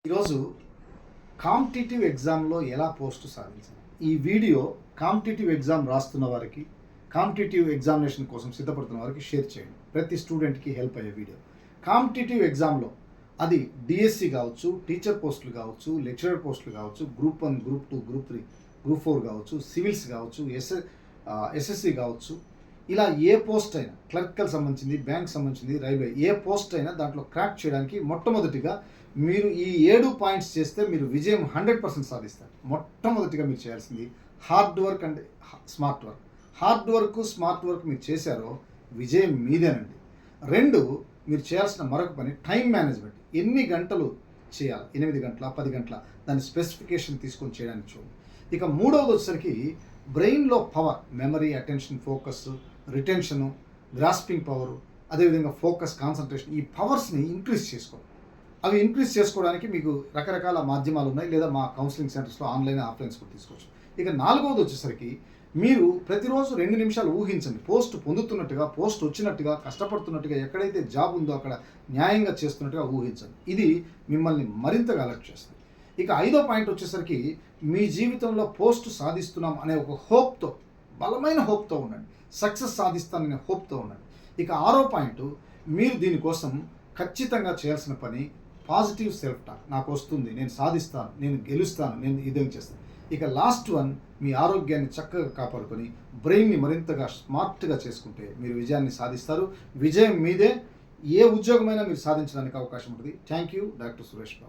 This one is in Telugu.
ఈరోజు కాంపిటీటివ్ ఎగ్జామ్లో ఎలా పోస్ట్ సాధించాలి, ఈ వీడియో కాంపిటీటివ్ ఎగ్జామ్ రాస్తున్న వారికి, కాంపిటీటివ్ ఎగ్జామినేషన్ కోసం సిద్ధపడుతున్న వారికి షేర్ చేయండి. ప్రతి స్టూడెంట్కి హెల్ప్ అయ్యే వీడియో. కాంపిటీటివ్ ఎగ్జామ్లో అది డిఎస్సి కావచ్చు, టీచర్ పోస్టులు కావచ్చు, లెక్చరర్ పోస్టులు కావచ్చు, గ్రూప్ 1, గ్రూప్ 2, గ్రూప్ 3, గ్రూప్ 4 కావచ్చు, సివిల్స్ కావచ్చు, ఎస్ఎస్సి కావచ్చు, ఇలా ఏ పోస్ట్ అయినా, క్లర్కల్ సంబంధించింది, బ్యాంక్ సంబంధించింది, రైల్వే, ఏ పోస్ట్ అయినా దాంట్లో క్రాక్ చేయడానికి మొట్టమొదటిగా మీరు ఈ 7 పాయింట్స్ చేస్తే మీరు విజయం 100% సాధిస్తారు. మొట్టమొదటిగా మీరు చేయాల్సింది hard work and smart work. Hard work, smart work మీరు చేశారో విజయం మీదేనండి. 2, మీరు చేయాల్సిన మరొక పని టైం మేనేజ్మెంట్. ఎన్ని గంటలు చేయాలి, 8 గంటల, 10 గంటల, దాని స్పెసిఫికేషన్ తీసుకొని చేయడానికి చూడండి. ఇక 3వది వచ్చేసరికి బ్రెయిన్లో power, memory, attention, focus, retention, grasping power, అదేవిధంగా ఫోకస్, కాన్సన్ట్రేషన్, ఈ పవర్స్ని ఇంక్రీజ్ చేసుకోవాలి. అవి ఇంక్రీజ్ చేసుకోవడానికి మీకు రకరకాల మాధ్యమాలు ఉన్నాయి, లేదా మా కౌన్సిలింగ్ సెంటర్స్లో ఆన్లైన్, ఆఫ్లైన్స్ కూడా తీసుకోవచ్చు. ఇక 4వది వచ్చేసరికి మీరు ప్రతిరోజు 2 నిమిషాలు ఊహించండి. పోస్ట్ పొందుతున్నట్టుగా, పోస్ట్ వచ్చినట్టుగా, కష్టపడుతున్నట్టుగా, ఎక్కడైతే జాబ్ ఉందో అక్కడ న్యాయంగా చేస్తున్నట్టుగా ఊహించండి. ఇది మిమ్మల్ని మరింతగా అలర్ట్ చేస్తుంది. ఇక 5వ పాయింట్ వచ్చేసరికి మీ జీవితంలో పోస్ట్ సాధిస్తున్నాం అనే ఒక హోప్తో, బలమైన హోప్తో ఉండండి. సక్సెస్ సాధిస్తాననే హోప్తో ఉండండి. ఇక 6వ పాయింట్, మీరు దీనికోసం ఖచ్చితంగా చేయాల్సిన పని పాజిటివ్ సెల్ఫ్ టాక్. నాకు వస్తుంది, నేను సాధిస్తాను, నేను గెలుస్తాను, నేను ఇదేం చేస్తాను. ఇక లాస్ట్ వన్, మీ ఆరోగ్యాన్ని చక్కగా కాపాడుకొని బ్రెయిన్ని మరింతగా స్మార్ట్గా చేసుకుంటే మీరు విజయాన్ని సాధిస్తారు. విజయం మీదే. ఏ ఉద్యోగమైనా మీరు సాధించడానికి అవకాశం ఉంటుంది. Thank you, doctor Suresh Babu.